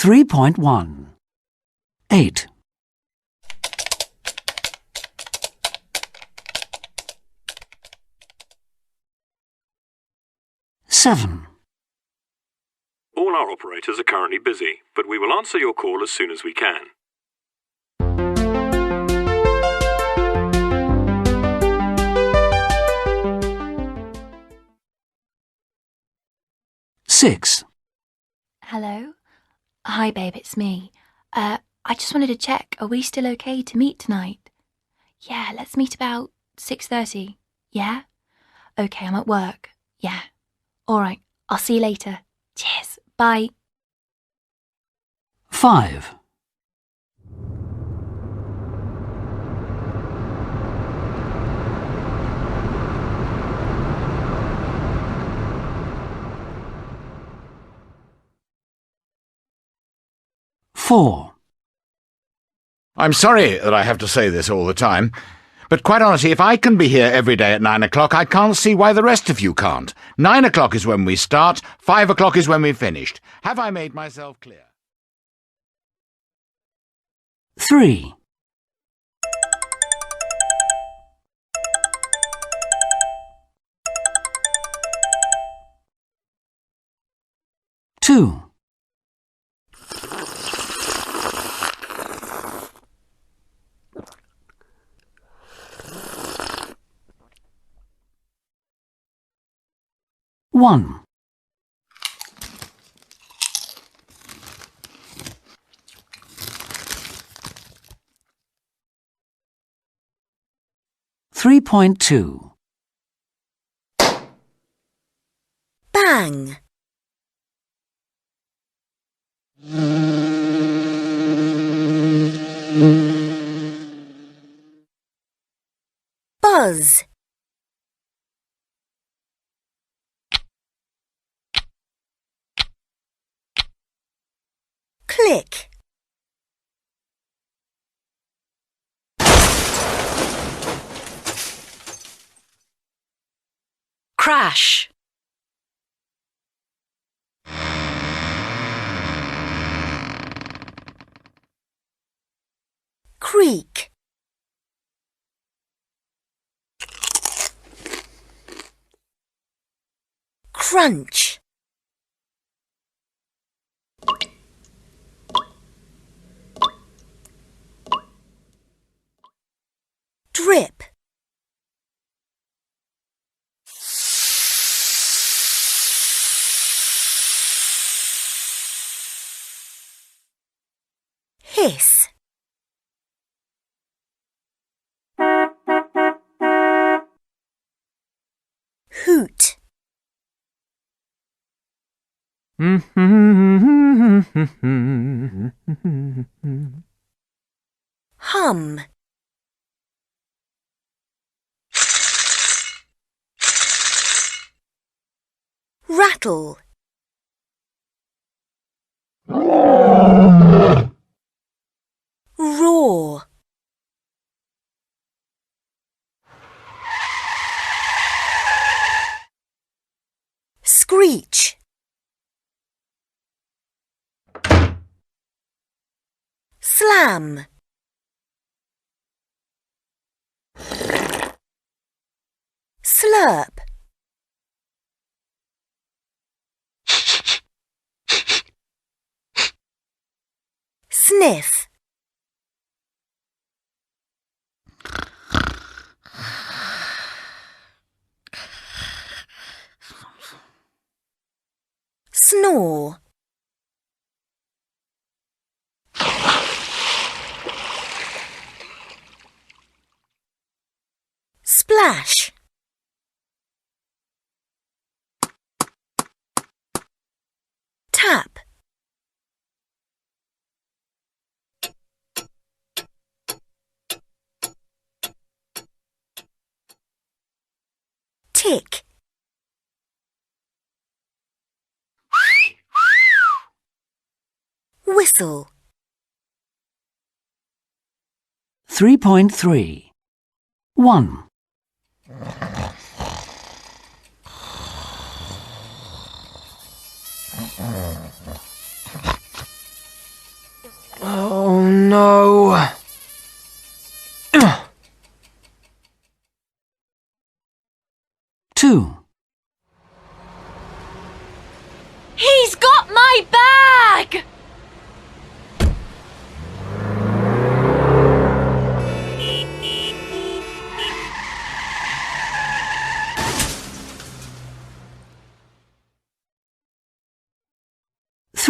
3.1 8 7 All our operators are currently busy, but we will answer your call as soon as we can. Six. Hello? Hi, babe, it's me. I just wanted to check, are we still okay to meet tonight? Yeah, let's meet about 6:30. Yeah? Okay, I'm at work. Yeah. All right, I'll see you later. Cheers. Bye. 5 4 I'm sorry that I have to say this all the time, but quite honestly, if I can be here every day at 9 o'clock, I can't see why the rest of you can't. 9 o'clock is when we start, 5 o'clock is when we've finished. Have I made myself clear? 3 2 1 3.2 Bang! Buzz! Click! Crash! Creak! Crunch! Drip! Hiss! Hoot! Hum! Rattle! Roar! Screech! Slam! Slurp! Sniff! Snore! Splash! Tap! Tick! Whistle! 3.3 1 2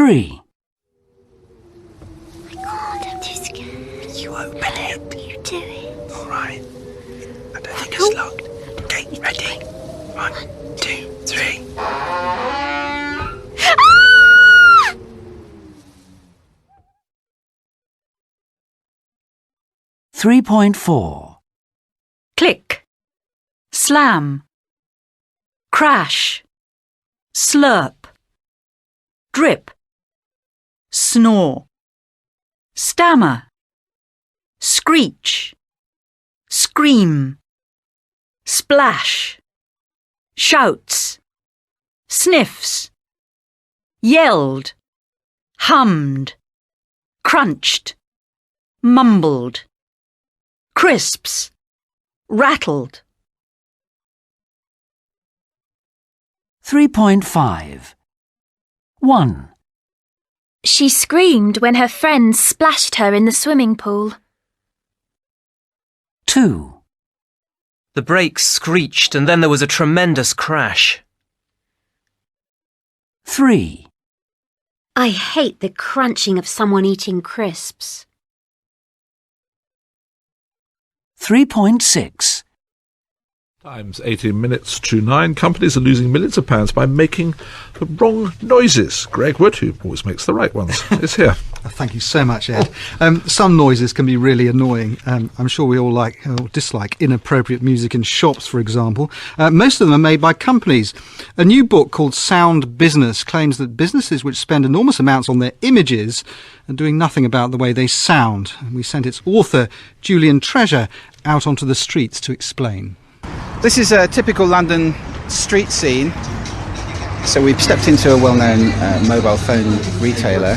3, God, I'm too scared. You open it. You do it. All right. I don't think it's locked. Okay, ready? 1, 2, 3. 3.4, Click, slam, crash, slurp, drip, snore, stammer, screech, scream, splash, shouts, sniffs, yelled, hummed, crunched, mumbled, crisps, rattled. 3.5, 1, She screamed when her friends splashed her in the swimming pool. 2, The brakes screeched and then there was a tremendous crash. 3, I hate the crunching of someone eating crisps. 3.6, Times 18 minutes to 9. Companies are losing millions of pounds by making the wrong noises. Greg Wood, who always makes the right ones, is here. Thank you so much, Ed. Some noises can be really annoying. I'm sure we all like or dislike inappropriate music in shops, for example. Most of them are made by companies. A new book called Sound Business claims that businesses which spend enormous amounts on their images are doing nothing about the way they sound. We sent its author, Julian Treasure, out onto the streets to explain. This is a typical London street scene. So we've stepped into a well-known mobile phone retailer.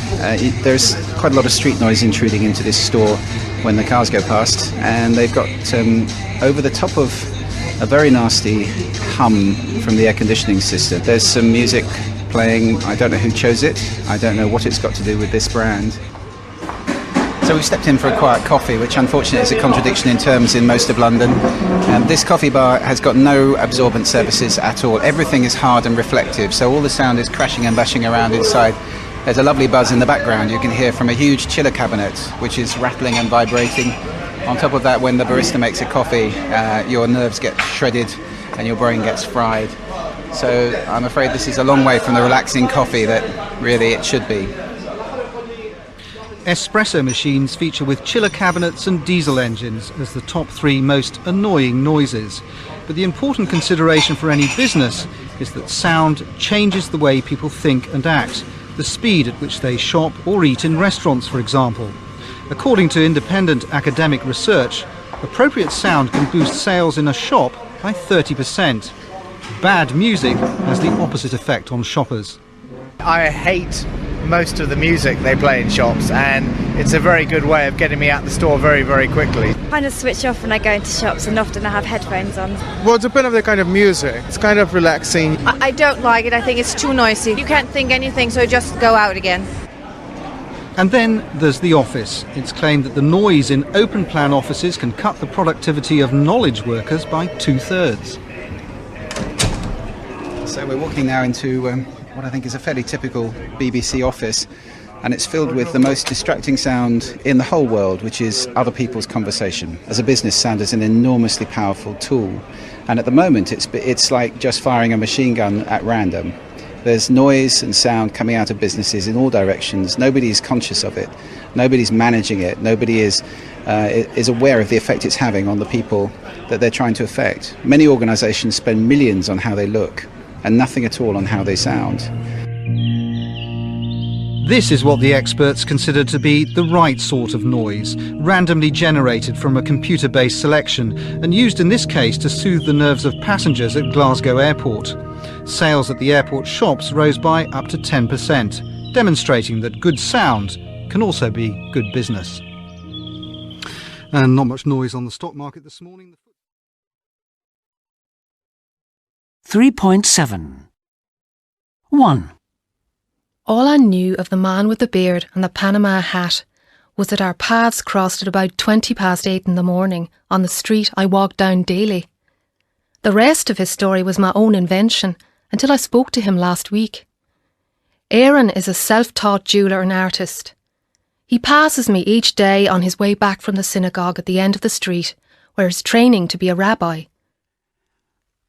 There's quite a lot of street noise intruding into this store when the cars go past, and they've got over the top of a very nasty hum from the air conditioning system. There's some music playing. I don't know who chose it. I don't know what it's got to do with this brand. So we've stepped in for a quiet coffee, which unfortunately is a contradiction in terms in most of London. This coffee bar has got no absorbent surfaces at all. Everything is hard and reflective, so all the sound is crashing and bashing around inside. There's a lovely buzz in the background you can hear from a huge chiller cabinet, which is rattling and vibrating. On top of that, when the barista makes a coffee, your nerves get shredded and your brain gets fried. So I'm afraid this is a long way from the relaxing coffee that really it should be. Espresso machines feature with chiller cabinets and diesel engines as the top 3 most annoying noises. But the important consideration for any business is that sound changes the way people think and act, the speed at which they shop or eat in restaurants, for example. According to independent academic research, appropriate sound can boost sales in a shop by 30%. Bad music has the opposite effect on shoppers. I hate most of the music they play in shops, and it's a very good way of getting me out the store very, very quickly. I kind of switch off when I go into shops, and often I have headphones on. Well, it depends on the kind of music. It's kind of relaxing. I don't like it. I think it's too noisy. You can't think anything, so just go out again. And then there's the office. It's claimed that the noise in open-plan offices can cut the productivity of knowledge workers by 2/3. So we're walking now into what I think is a fairly typical BBC office, and it's filled with the most distracting sound in the whole world, which is other people's conversation. As a business, sound is an enormously powerful tool, and at the moment it's like just firing a machine gun at random. There's noise and sound coming out of businesses in all directions. Nobody's conscious of it. Nobody's managing it. Nobody is aware of the effect it's having on the people that they're trying to affect. Many organisations spend millions on how they look and nothing at all on how they sound. This is what the experts consider to be the right sort of noise, randomly generated from a computer-based selection and used in this case to soothe the nerves of passengers at Glasgow Airport. Sales at the airport shops rose by up to 10%, demonstrating that good sound can also be good business. And not much noise on the stock market this morning. 3.7, 1. All I knew of the man with the beard and the Panama hat was that our paths crossed at about 8:20 in the morning on the street I walked down daily. The rest of his story was my own invention until I spoke to him last week. Aaron is a self-taught jeweller and artist. He passes me each day on his way back from the synagogue at the end of the street, where he's training to be a rabbi.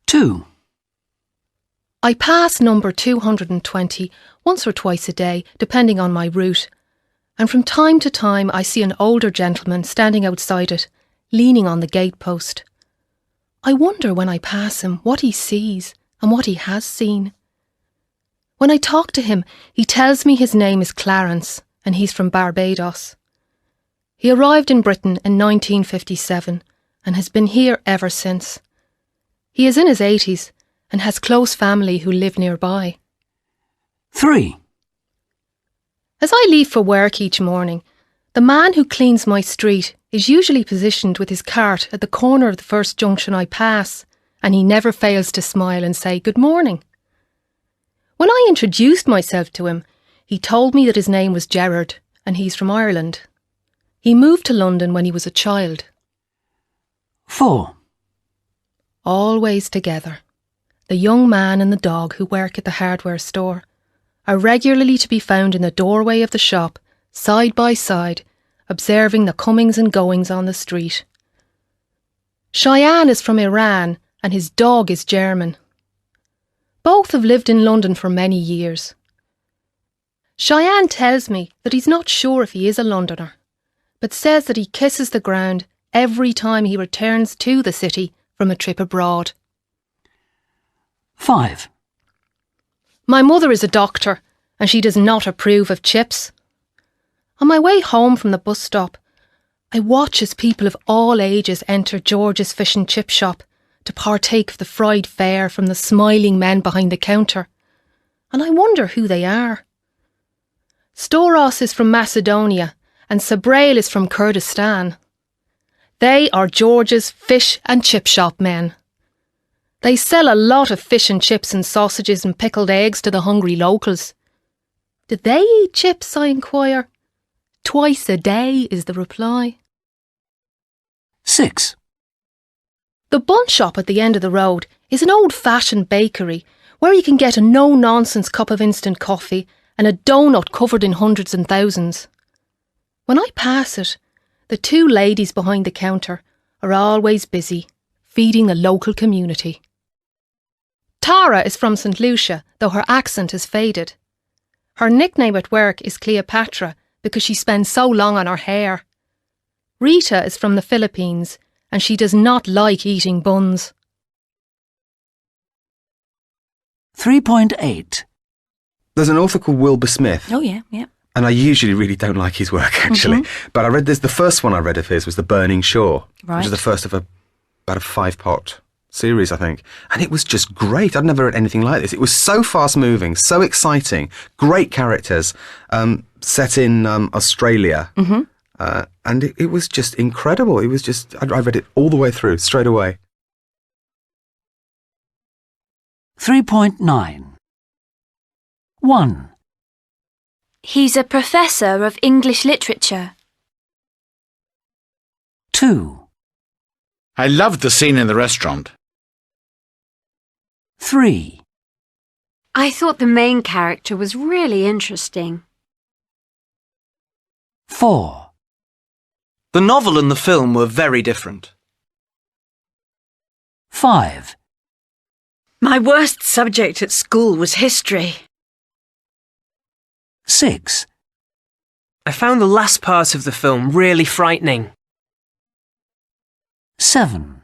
2. I pass number 220 once or twice a day, depending on my route, and from time to time I see an older gentleman standing outside it, leaning on the gatepost. I wonder when I pass him what he sees and what he has seen. When I talk to him, he tells me his name is Clarence and he's from Barbados. He arrived in Britain in 1957 and has been here ever since. He is in his 80s and has close family who live nearby. 3. As I leave for work each morning, the man who cleans my street is usually positioned with his cart at the corner of the first junction I pass, and he never fails to smile and say good morning. When I introduced myself to him, he told me that his name was Gerard and he's from Ireland. He moved to London when he was a child. 4. Always together. The young man and the dog who work at the hardware store are regularly to be found in the doorway of the shop, side by side, observing the comings and goings on the street. Cheyenne is from Iran and his dog is German. Both have lived in London for many years. Cheyenne tells me that he's not sure if he is a Londoner, but says that he kisses the ground every time he returns to the city from a trip abroad. 5. My mother is a doctor and she does not approve of chips. On my way home from the bus stop, I watch as people of all ages enter George's fish and chip shop to partake of the fried fare from the smiling men behind the counter, and I wonder who they are. Storos is from Macedonia and Sabrail is from Kurdistan. They are George's fish and chip shop men. They sell a lot of fish and chips and sausages and pickled eggs to the hungry locals. Do they eat chips, I inquire? Twice a day is the reply. 6. The bun shop at the end of the road is an old-fashioned bakery where you can get a no-nonsense cup of instant coffee and a donut covered in hundreds and thousands. When I pass it, the two ladies behind the counter are always busy, feeding the local community. Tara is from St. Lucia, though her accent has faded. Her nickname at work is Cleopatra because she spends so long on her hair. Rita is from the Philippines and she does not like eating buns. 3.8. There's an author called Wilbur Smith. Oh, yeah. And I usually really don't like his work, actually. But I read this, the first one I read of his was The Burning Shore, which is the first of about a 5-part series, I think. And it was just great. I'd never read anything like this. It was so fast-moving, so exciting, great characters, set in Australia. And it was just incredible. It was just, I read it all the way through, straight away. 3.9. 1. He's a professor of English literature. 2. I loved the scene in the restaurant. 3. I thought the main character was really interesting. 4. The novel and the film were very different. 5. My worst subject at school was history. 6. I found the last part of the film really frightening. 7.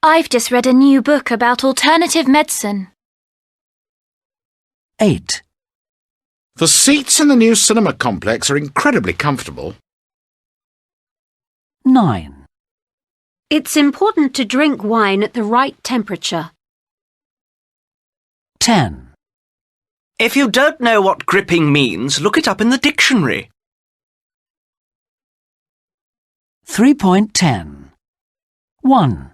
I've just read a new book about alternative medicine. 8. The seats in the new cinema complex are incredibly comfortable. 9. It's important to drink wine at the right temperature. 10. If you don't know what gripping means, look it up in the dictionary. 3.10. 1.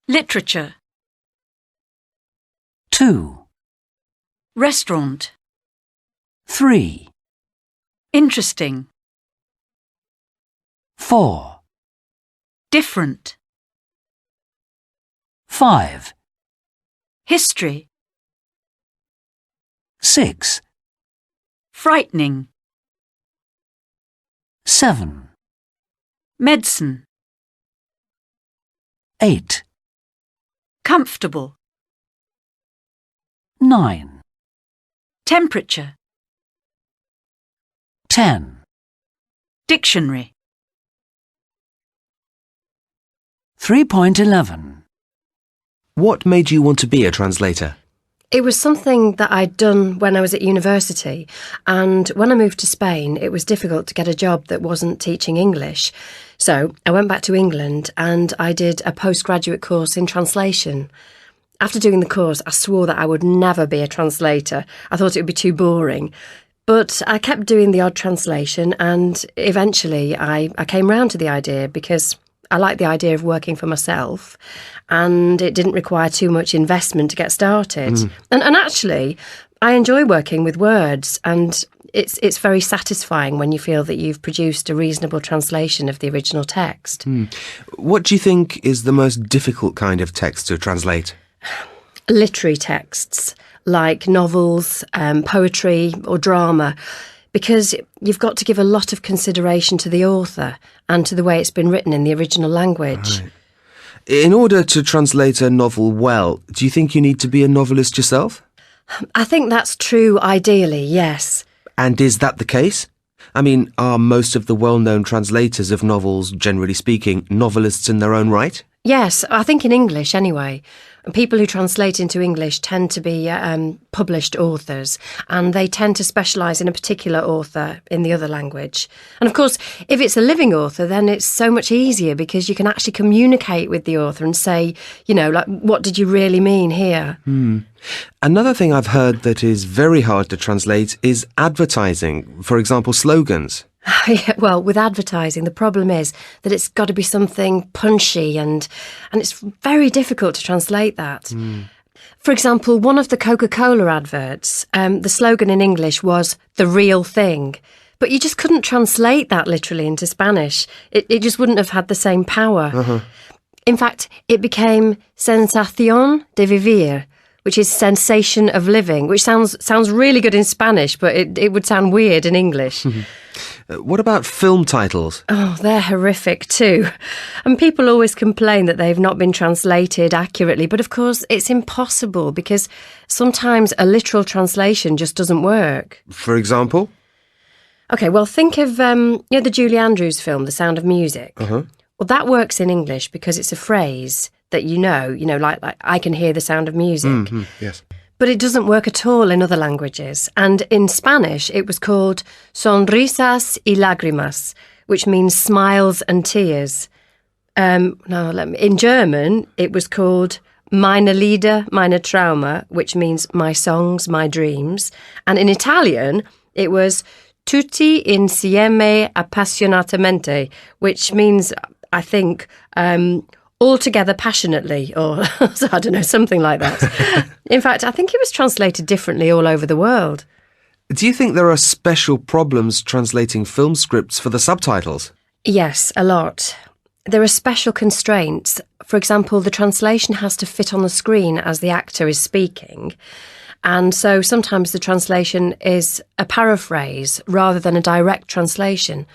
Literature. 2. Restaurant. 3. Interesting. 4. Different. 5. History. 6. Frightening. 7. Medicine. 8. Comfortable. 9. Temperature. 10. Dictionary. 3.11. What made you want to be a translator? It was something that I'd done when I was at university, and when I moved to Spain, it was difficult to get a job that wasn't teaching English. So I went back to England and I did a postgraduate course in translation. After doing the course, I swore that I would never be a translator. I thought it would be too boring. But I kept doing the odd translation, and eventually I came round to the idea because I liked the idea of working for myself, and it didn't require too much investment to get started. And actually, I enjoy working with words, and it's very satisfying when you feel that you've produced a reasonable translation of the original text. What do you think is the most difficult kind of text to translate? Literary texts, like novels, poetry or drama, because you've got to give a lot of consideration to the author and to the way it's been written in the original language. Right. In order to translate a novel well, do you think you need to be a novelist yourself? I think that's true, ideally, yes. And is that the case? I mean, are most of the well-known translators of novels, generally speaking, novelists in their own right? Yes, I think in English anyway. People who translate into English tend to be published authors, and they tend to specialise in a particular author in the other language. And of course, if it's a living author, then it's so much easier because you can actually communicate with the author and say, you know, like, what did you really mean here? Another thing I've heard that is very hard to translate is advertising, for example, slogans. Yeah, well, with advertising, the problem is that it's got to be something punchy and it's very difficult to translate that. For example, one of the Coca-Cola adverts, the slogan in English was "the real thing," but you just couldn't translate that literally into Spanish. It just wouldn't have had the same power. In fact, it became "sensación de vivir," which is sensation of living, which sounds really good in Spanish, but it would sound weird in English. What about film titles? Oh, they're horrific too. And people always complain that they've not been translated accurately, but of course it's impossible because sometimes a literal translation just doesn't work. For example? OK, well, think of the Julie Andrews film, The Sound of Music. Well, that works in English because it's a phrase that you know, like I can hear the sound of music. Yes. But it doesn't work at all in other languages. And in Spanish, it was called sonrisas y lágrimas, which means smiles and tears. In German, it was called meine Lieder, meine Trauma, which means my songs, my dreams. And in Italian, it was tutti insieme appassionatamente, which means, I think, all together passionately, or I don't know, something like that. In fact, I think it was translated differently all over the world. Do you think there are special problems translating film scripts for the subtitles? Yes, a lot. There are special constraints. For example, the translation has to fit on the screen as the actor is speaking. And so sometimes the translation is a paraphrase rather than a direct translation.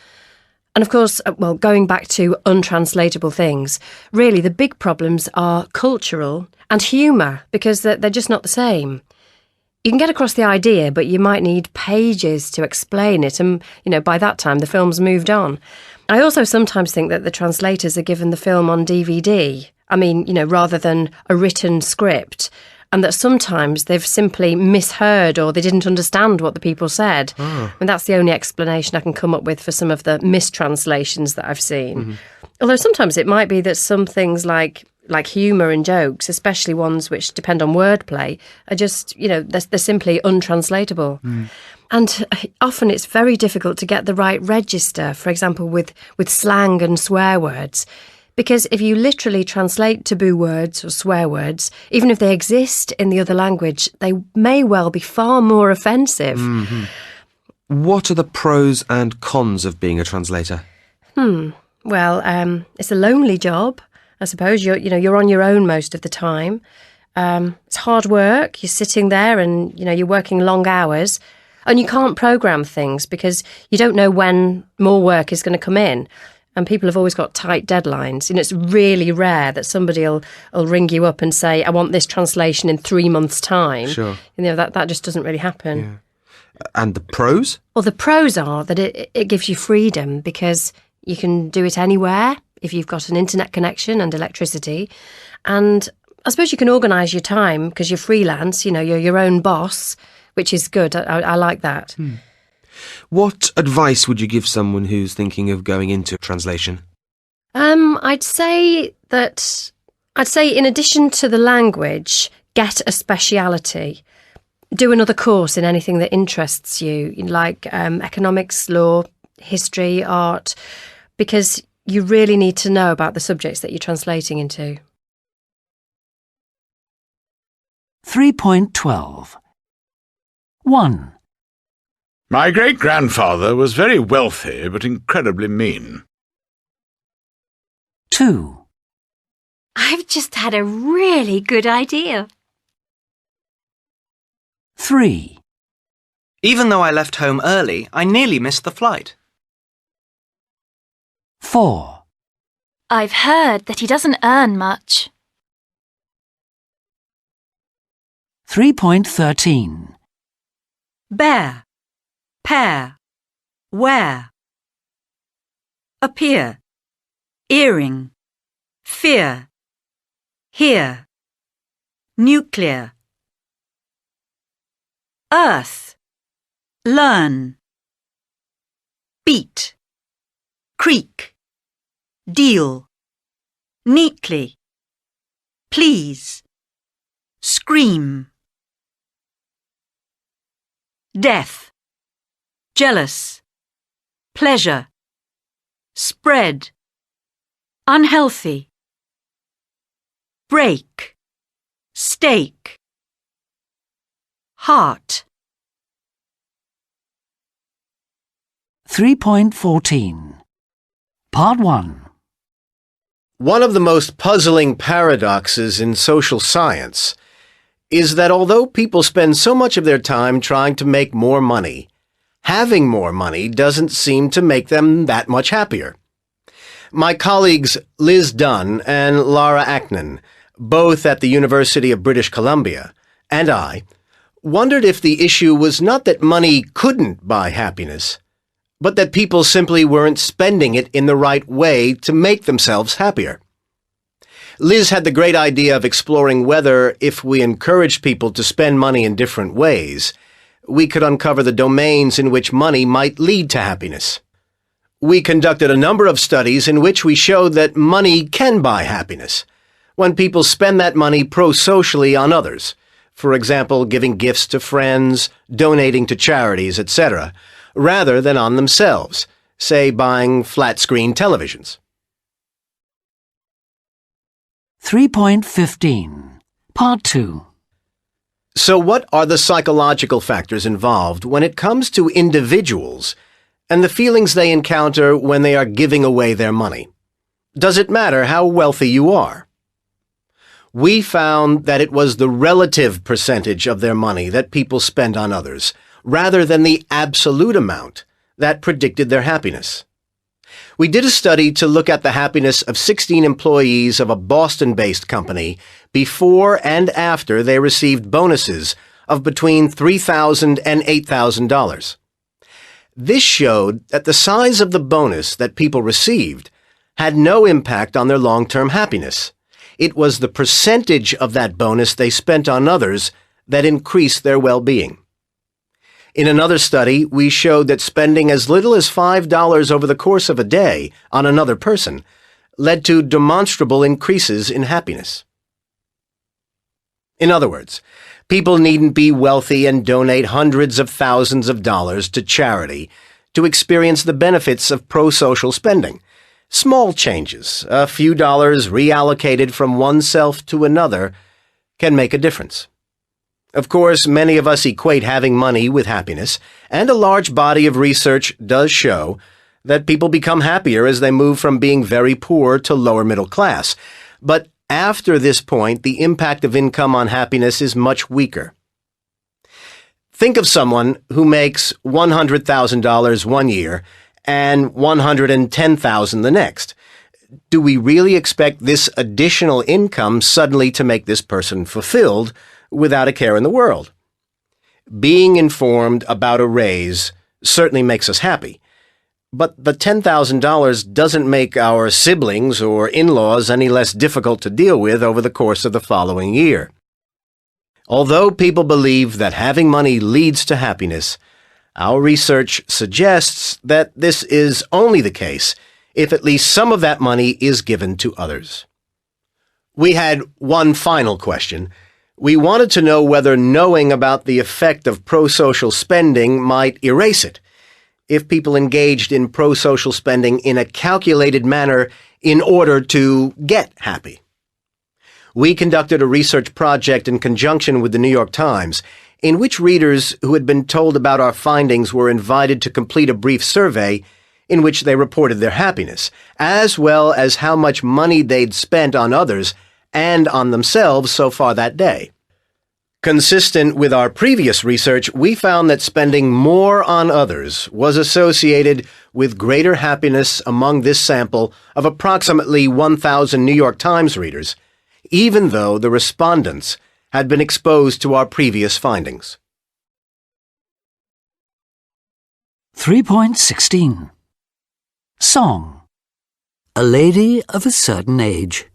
And of course, well, going back to untranslatable things, really the big problems are cultural and humour, because they're just not the same. You can get across the idea, but you might need pages to explain it, and, by that time the film's moved on. I also sometimes think that the translators are given the film on DVD, rather than a written script, and that sometimes they've simply misheard or they didn't understand what the people said. And that's the only explanation I can come up with for some of the mistranslations that I've seen. Although sometimes it might be that some things like humour and jokes, especially ones which depend on wordplay, are just, they're simply untranslatable. And often it's very difficult to get the right register, for example, with slang and swear words. Because if you literally translate taboo words or swear words, even if they exist in the other language, they may well be far more offensive. What are the pros and cons of being a translator? Well, it's a lonely job, I suppose. You're on your own most of the time. It's hard work. You're sitting there and, you're working long hours and you can't program things because you don't know when more work is going to come in. And people have always got tight deadlines. It's really rare that somebody will ring you up and say, I want this translation in 3 months' time. Sure. That just doesn't really happen. Yeah. And the pros? Well, the pros are that it gives you freedom because you can do it anywhere if you've got an internet connection and electricity. And I suppose you can organise your time because you're freelance, you're your own boss, which is good. I like that. What advice would you give someone who's thinking of going into translation? I'd say in addition to the language, get a speciality. Do another course in anything that interests you, like economics, law, history, art, because you really need to know about the subjects that you're translating into. 3.12. 1. My great-grandfather was very wealthy, but incredibly mean. 2. I've just had a really good idea. 3. Even though I left home early, I nearly missed the flight. 4. I've heard that he doesn't earn much. 3.13. Bear, pair, wear. Appear, earring, fear, hear, nuclear. Earth, learn. Beat, creak, deal. Neatly, please, scream. Death, jealous, pleasure, spread, unhealthy. Break, stake. Heart. 3.14. Part 1. One of the most puzzling paradoxes in social science is that although people spend so much of their time trying to make more money, having more money doesn't seem to make them that much happier. My colleagues Liz Dunn and Lara Aknin, both at the University of British Columbia, and I, wondered if the issue was not that money couldn't buy happiness, but that people simply weren't spending it in the right way to make themselves happier. Liz had the great idea of exploring whether, if we encouraged people to spend money in different ways, we could uncover the domains in which money might lead to happiness. We conducted a number of studies in which we showed that money can buy happiness when people spend that money pro-socially on others, for example, giving gifts to friends, donating to charities, etc., rather than on themselves, say buying flat-screen televisions. 3.15. Part 2. So what are the psychological factors involved when it comes to individuals and the feelings they encounter when they are giving away their money? Does it matter how wealthy you are? We found that it was the relative percentage of their money that people spend on others, rather than the absolute amount, that predicted their happiness. We did a study to look at the happiness of 16 employees of a Boston-based company before and after they received bonuses of between $3,000 and $8,000. This showed that the size of the bonus that people received had no impact on their long-term happiness. It was the percentage of that bonus they spent on others that increased their well-being. In another study, we showed that spending as little as $5 over the course of a day on another person led to demonstrable increases in happiness. In other words, people needn't be wealthy and donate hundreds of thousands of dollars to charity to experience the benefits of pro-social spending. Small changes, a few dollars reallocated from oneself to another, can make a difference. Of course, many of us equate having money with happiness, and a large body of research does show that people become happier as they move from being very poor to lower middle class. But After this point, the impact of income on happiness is much weaker. Think of someone who makes $100,000 one year and $110,000 the next. Do we really expect this additional income suddenly to make this person fulfilled without a care in the world? Being informed about a raise certainly makes us happy, but the $10,000 doesn't make our siblings or in-laws any less difficult to deal with over the course of the following year. Although people believe that having money leads to happiness, our research suggests that this is only the case if at least some of that money is given to others. We had one final question. We wanted to know whether knowing about the effect of pro-social spending might erase it, if people engaged in pro-social spending in a calculated manner in order to get happy. We conducted a research project in conjunction with the New York Times, in which readers who had been told about our findings were invited to complete a brief survey in which they reported their happiness, as well as how much money they'd spent on others and on themselves so far that day. Consistent with our previous research, we found that spending more on others was associated with greater happiness among this sample of approximately 1,000 New York Times readers, even though the respondents had been exposed to our previous findings. 3.16 Song. A lady of a certain age.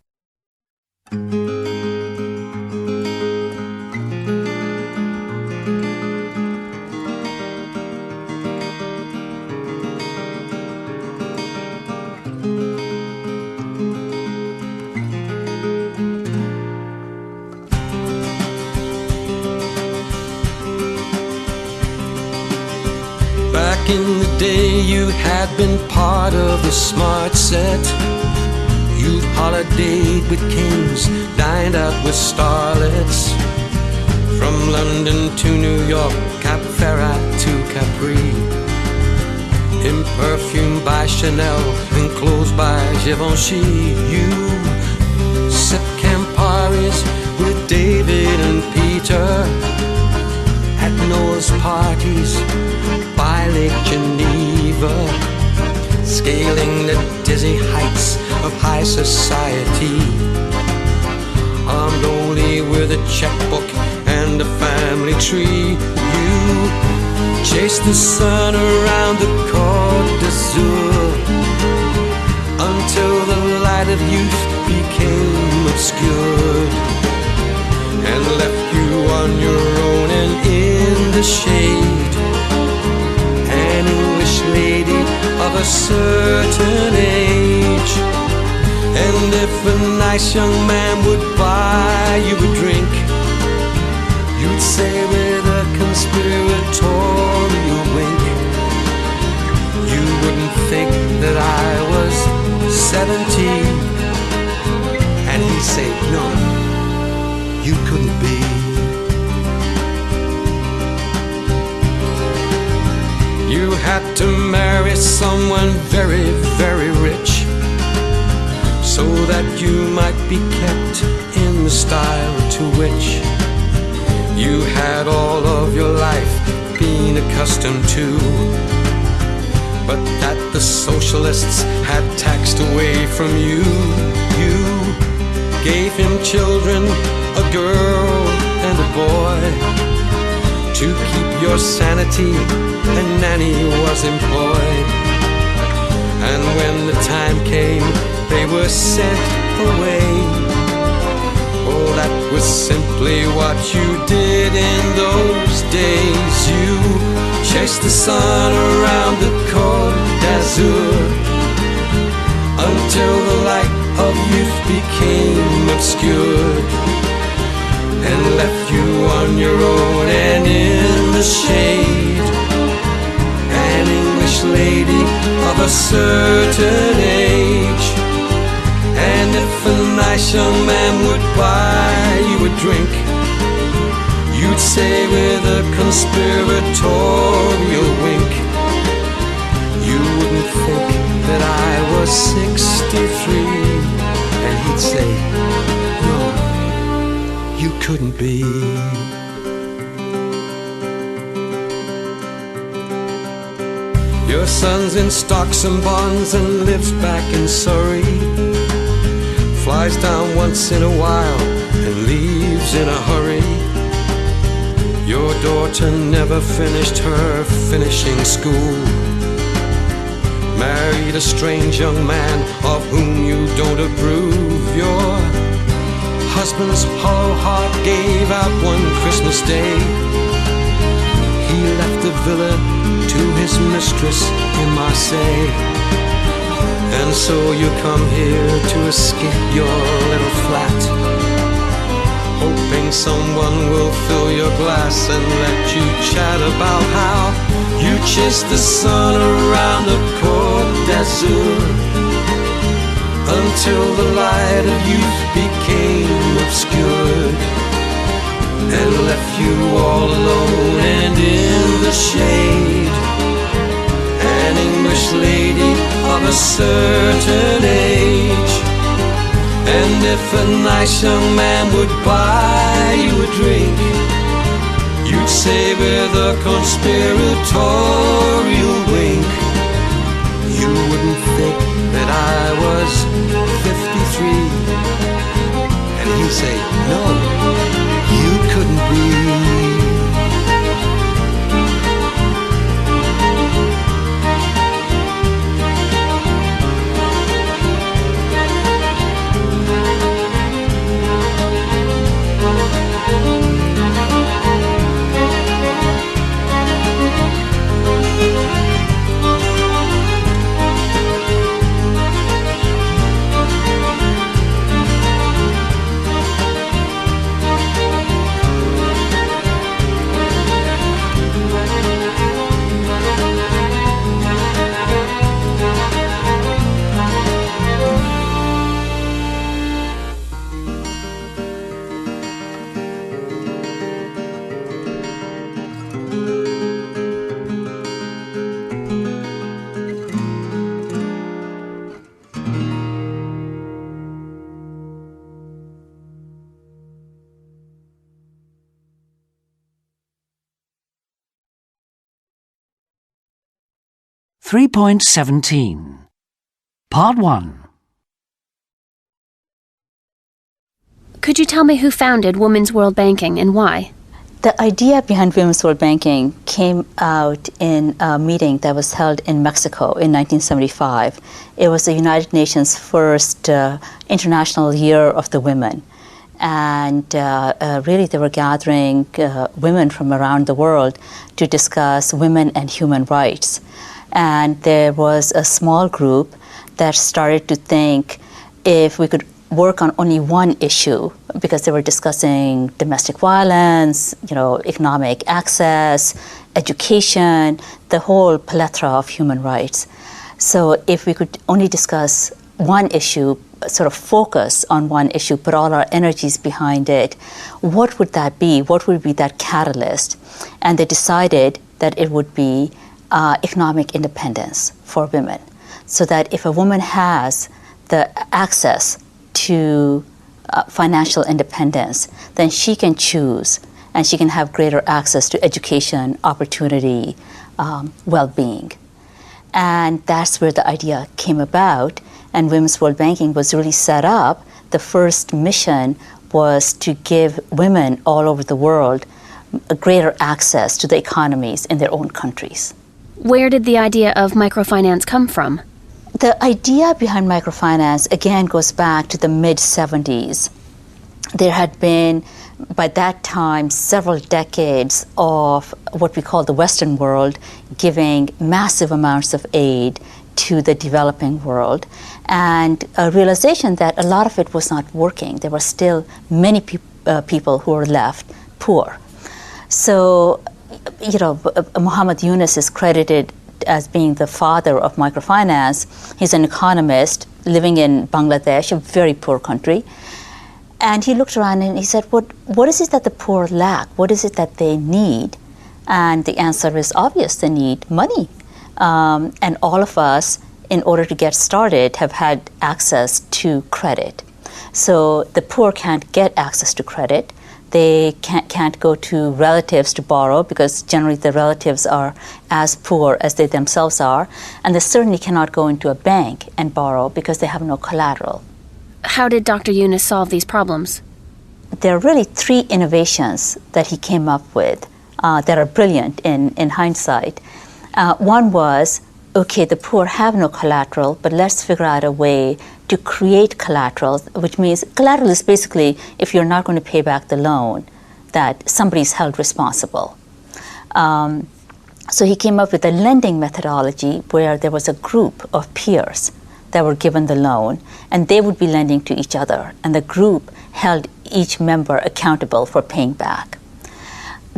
Back in the day you had been part of the smart set. You'd holidayed with kings, dined out with starlets. From London to New York, Cap Ferrat to Capri. In perfume by Chanel and clothes by Givenchy. You sipped Camparis with David and Peter at Noah's parties by Lake Geneva, scaling the dizzy heights of high society, armed only with a checkbook and a family tree. You chased the sun around the Côte d'Azur until the light of youth became obscured and left you on your own and in the shade. An English lady of a certain age. And if a nice young man would buy you a drink, you'd say with a conspiratorial wink, you wouldn't think that I was 70. And he'd say, no, you couldn't be. You had to marry someone very, very rich, so that you might be kept in the style to which you had all of your life been accustomed to, but that the socialists had taxed away from you. You gave him children, a girl and a boy. To keep your sanity, a nanny was employed. And when the time came, they were sent away. Oh, that was simply what you did in those days. You chased the sun around the Côte d'Azur until the light of youth became obscured and left you on your own and in the shade. An English lady of a certain age. And if a nice young man would buy you a drink, you'd say with a conspiratorial wink, you wouldn't think that I was 63. And he'd say, couldn't be. Your son's in stocks and bonds and lives back in Surrey. Flies down once in a while and leaves in a hurry. Your daughter never finished her finishing school. Married a strange young man of whom you don't approve. Your husband's hollow heart gave out one Christmas Day. He left the villa to his mistress in Marseille. And so you come here to escape your little flat, hoping someone will fill your glass and let you chat about how you chased the sun around the Côte d'Azur until the light of youth became obscured and left you all alone and in the shade. An English lady of a certain age. And if a nice young man would buy you a drink, you'd say with a conspiratorial wink, you wouldn't think that I was 53. And he'd say, no, you couldn't be. 3.17 Part 1. Could you tell me who founded Women's World Banking and why? The idea behind Women's World Banking came out in a meeting that was held in Mexico in 1975. It was the United Nations' first International Year of the Women. And really they were gathering women from around the world to discuss women and human rights. And there was a small group that started to think if we could work on only one issue, because they were discussing domestic violence, economic access, education, the whole plethora of human rights. So if we could only discuss one issue, sort of focus on one issue, put all our energies behind it, what would that be? What would be that catalyst? And they decided that it would be economic independence for women, so that if a woman has the access to financial independence, then she can choose and she can have greater access to education, opportunity, well-being. And that's where the idea came about. And Women's World Banking was really set up. The first mission was to give women all over the world a greater access to the economies in their own countries. Where did the idea of microfinance come from? The idea behind microfinance, again, goes back to the mid-70s. There had been, by that time, several decades of what we call the Western world giving massive amounts of aid to the developing world, and a realization that a lot of it was not working. There were still many people who were left poor. So, Muhammad Yunus is credited as being the father of microfinance. He's an economist living in Bangladesh, a very poor country. And he looked around and he said, what is it that the poor lack? What is it that they need? And the answer is obvious, they need money. And all of us, in order to get started, have had access to credit. So the poor can't get access to credit. They can't go to relatives to borrow because generally the relatives are as poor as they themselves are. And they certainly cannot go into a bank and borrow because they have no collateral. How did Dr. Yunus solve these problems? There are really 3 innovations that he came up with that are brilliant in hindsight. One was, okay, the poor have no collateral, but let's figure out a way to create collateral, which means collateral is basically if you're not going to pay back the loan, that somebody's held responsible. So he came up with a lending methodology where there was a group of peers that were given the loan, and they would be lending to each other, and the group held each member accountable for paying back.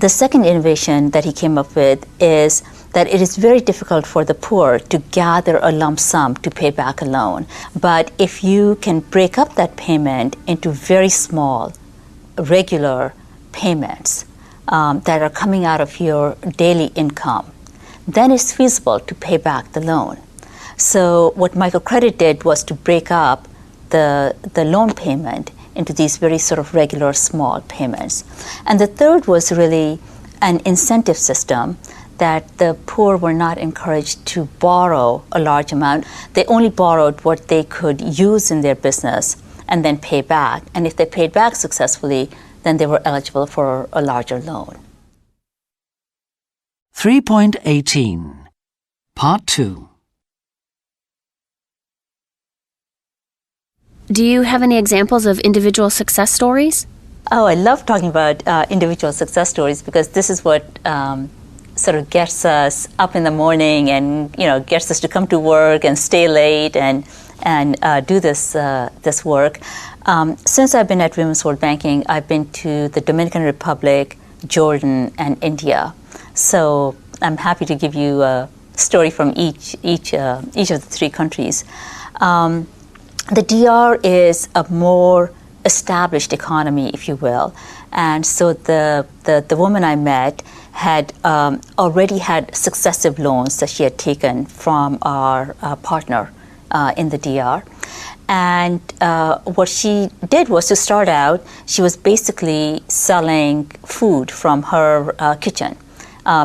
The second innovation that he came up with is that it is very difficult for the poor to gather a lump sum to pay back a loan. But if you can break up that payment into very small, regular payments that are coming out of your daily income, then it's feasible to pay back the loan. So what microcredit did was to break up the loan payment into these very sort of regular small payments. And the third was really an incentive system that the poor were not encouraged to borrow a large amount. They only borrowed what they could use in their business and then pay back. And if they paid back successfully, then they were eligible for a larger loan. 3.18 Part 2. Do you have any examples of individual success stories? Oh, I love talking about individual success stories because this is what sort of gets us up in the morning and, you know, gets us to come to work and stay late and do this work. Since I've been at Women's World Banking, I've been to the Dominican Republic, Jordan, and India. So I'm happy to give you a story from each of the 3 countries. The DR is a more established economy, if you will, and so the woman I met had already had successive loans that she had taken from our partner in the DR. And what she did was to start out, she was basically selling food from her kitchen,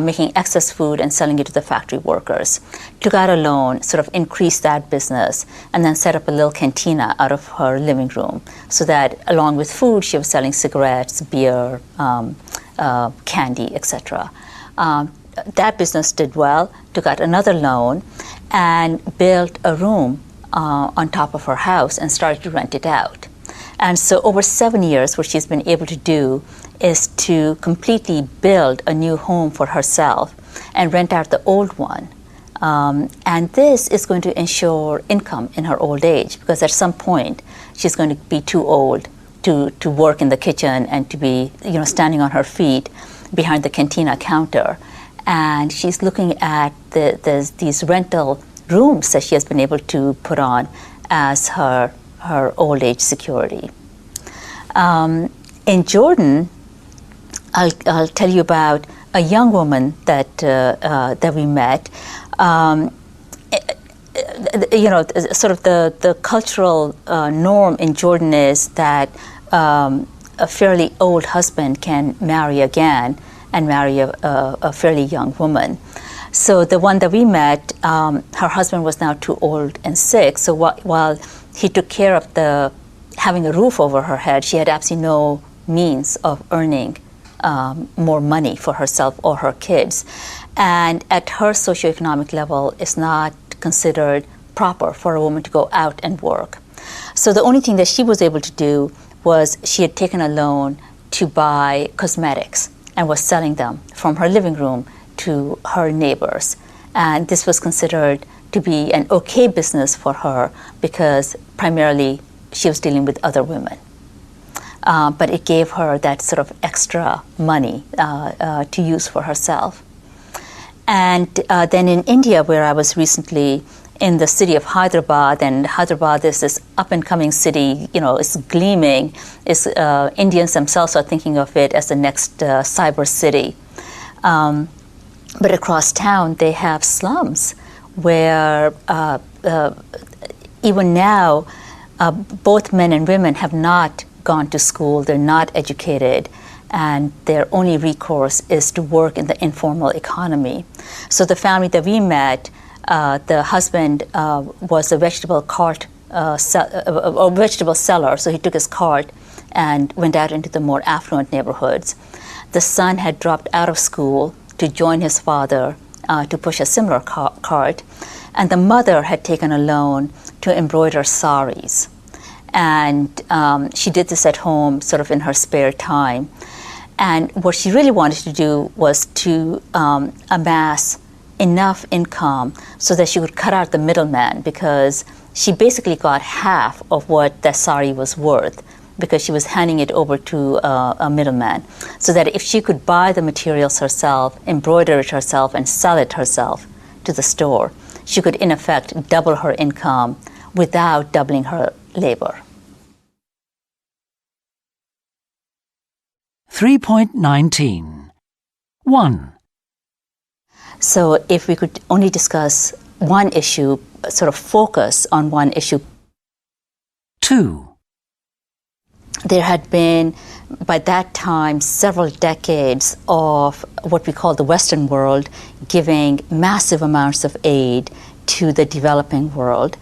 making excess food and selling it to the factory workers. Took out a loan, sort of increased that business, and then set up a little cantina out of her living room so that along with food, she was selling cigarettes, beer, candy, etc. That business did well, took out another loan, and built a room on top of her house and started to rent it out. And so over 7 years, what she's been able to do is to completely build a new home for herself and rent out the old one. And this is going to ensure income in her old age because at some point she's going to be too old to work in the kitchen and to be, you know, standing on her feet behind the cantina counter. And she's looking at these rental rooms that she has been able to put on as her old age security. In Jordan, I'll tell you about a young woman that we met. You know, sort of the cultural norm in Jordan is that a fairly old husband can marry again and marry a fairly young woman. So the one that we met, her husband was now too old and sick. So while he took care of having a roof over her head, she had absolutely no means of earning more money for herself or her kids. And at her socioeconomic level, it's not considered proper for a woman to go out and work. So the only thing that she was able to do was she had taken a loan to buy cosmetics and was selling them from her living room to her neighbors. And this was considered to be an okay business for her because primarily she was dealing with other women. But it gave her that sort of extra money to use for herself. And then in India, where I was recently, in the city of Hyderabad, and Hyderabad is this up-and-coming city, you know, it's gleaming. Indians themselves are thinking of it as the next cyber city. But across town, they have slums where even now, both men and women have not gone to school, they're not educated, and their only recourse is to work in the informal economy. So the family that we met, the husband was a vegetable seller, so he took his cart and went out into the more affluent neighborhoods. The son had dropped out of school to join his father to push a similar cart, and the mother had taken a loan to embroider saris. And she did this at home, sort of in her spare time. And what she really wanted to do was to amass enough income so that she could cut out the middleman, because she basically got half of what the sari was worth, because she was handing it over to a middleman, so that if she could buy the materials herself, embroider it herself, and sell it herself to the store, she could in effect double her income without doubling her labor. 3.19. 1. So if we could only discuss one issue, sort of focus on one issue. 2. There had been, by that time, several decades of what we call the Western world giving massive amounts of aid to the developing world.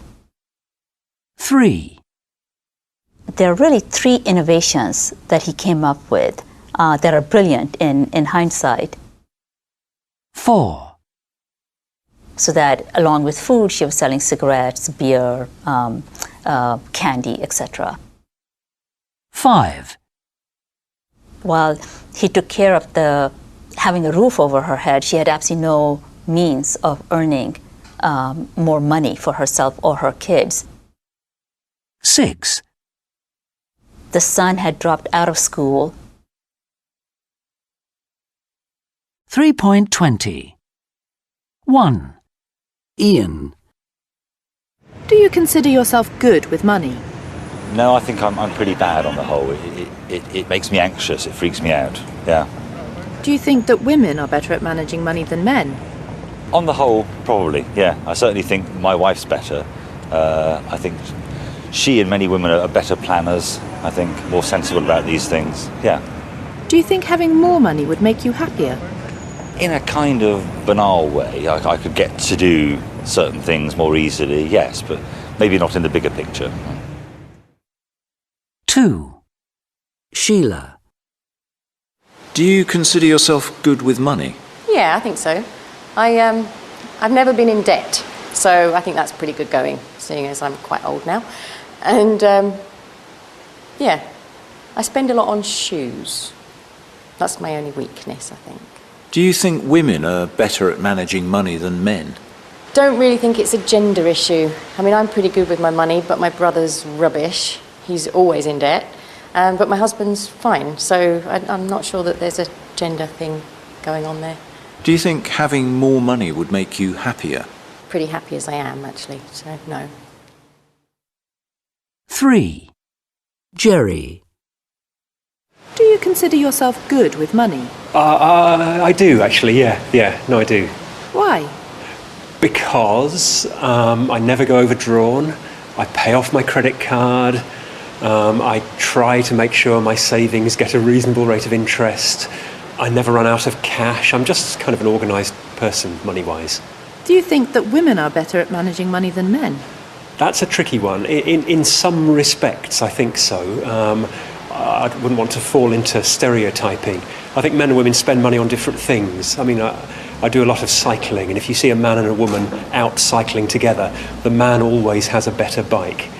3. There are really 3 innovations that he came up with that are brilliant in hindsight. 4. So that along with food, she was selling cigarettes, beer, candy, etc. 5. While he took care of having a roof over her head, she had absolutely no means of earning more money for herself or her kids. 6. The son had dropped out of school. 3.20. 1. Ian. Do you consider yourself good with money? No, I think I'm pretty bad on the whole. It makes me anxious, it freaks me out, yeah. Do you think that women are better at managing money than men? On the whole, probably, yeah. I certainly think my wife's better. I think she and many women are better planners, I think, more sensible about these things, yeah. Do you think having more money would make you happier? In a kind of banal way, I could get to do certain things more easily, yes, but maybe not in the bigger picture. 2. Sheila. Do you consider yourself good with money? Yeah, I think so. I've never been in debt, so I think that's pretty good going, seeing as I'm quite old now. And yeah, I spend a lot on shoes. That's my only weakness, I think. Do you think women are better at managing money than men? Don't really think it's a gender issue. I mean, I'm pretty good with my money, but my brother's rubbish. He's always in debt. But my husband's fine, so I'm not sure that there's a gender thing going on there. Do you think having more money would make you happier? Pretty happy as I am, actually, so no. 3. Jerry. Do you consider yourself good with money? I do, actually, yeah. No, I do. Why? Because I never go overdrawn. I pay off my credit card. I try to make sure my savings get a reasonable rate of interest. I never run out of cash. I'm just kind of an organised person, money-wise. Do you think that women are better at managing money than men? That's a tricky one. In some respects, I think so. I wouldn't want to fall into stereotyping. I think men and women spend money on different things. I mean, I do a lot of cycling, and if you see a man and a woman out cycling together, the man always has a better bike.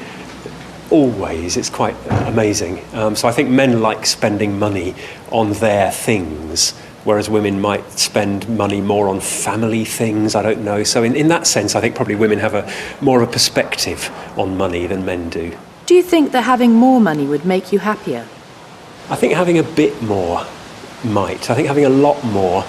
Always. It's quite amazing. So I think men like spending money on their things, whereas women might spend money more on family things, I don't know. So in that sense, I think probably women have more of a perspective on money than men do. Do you think that having more money would make you happier? I think having a bit more might. I think having a lot more,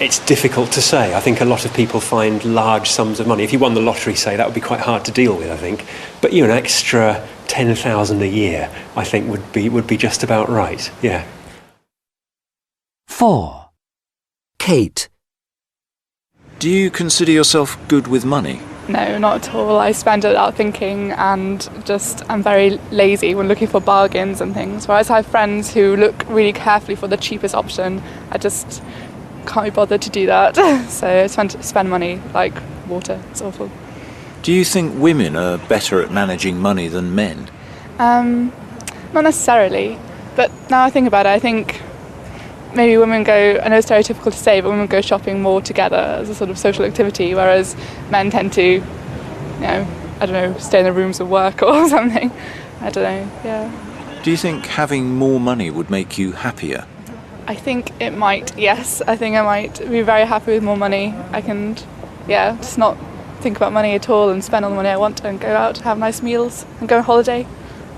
it's difficult to say. I think a lot of people find large sums of money. If you won the lottery, say, that would be quite hard to deal with, I think. But an extra 10,000 a year, I think would be just about right, yeah. 4. Kate. Do you consider yourself good with money? No, not at all. I spend it without thinking, and I'm very lazy when looking for bargains and things. Whereas I have friends who look really carefully for the cheapest option. I just can't be bothered to do that. So I spend money like water. It's awful. Do you think women are better at managing money than men? Not necessarily, but now I think about it, I think maybe women go, I know it's stereotypical to say, but women go shopping more together as a sort of social activity, whereas men tend to, stay in their rooms and work or something. I don't know, yeah. Do you think having more money would make you happier? I think it might, yes. I think I might be very happy with more money. I can, just not think about money at all and spend all the money I want and go out, have nice meals and go on holiday.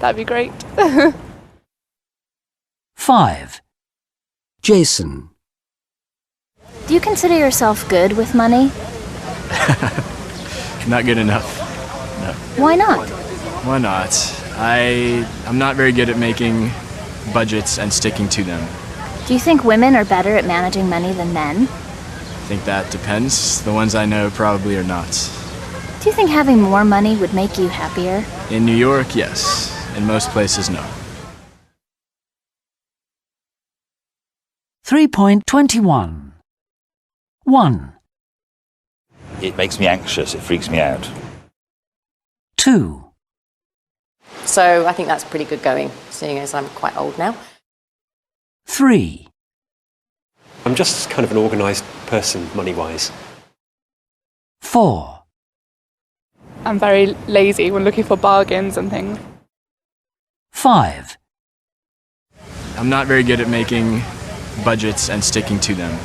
That'd be great. 5. Jason. Do you consider yourself good with money? Not good enough. No. Why not? Why not? I'm not very good at making budgets and sticking to them. Do you think women are better at managing money than men? I think that depends. The ones I know probably are not. Do you think having more money would make you happier? In New York, yes. In most places, no. 3.21. 1. It makes me anxious. It freaks me out. 2. So I think that's pretty good going, seeing as I'm quite old now. 3. I'm just kind of an organised person, money-wise. 4. I'm very lazy when looking for bargains and things. 5. I'm not very good at making budgets and sticking to them.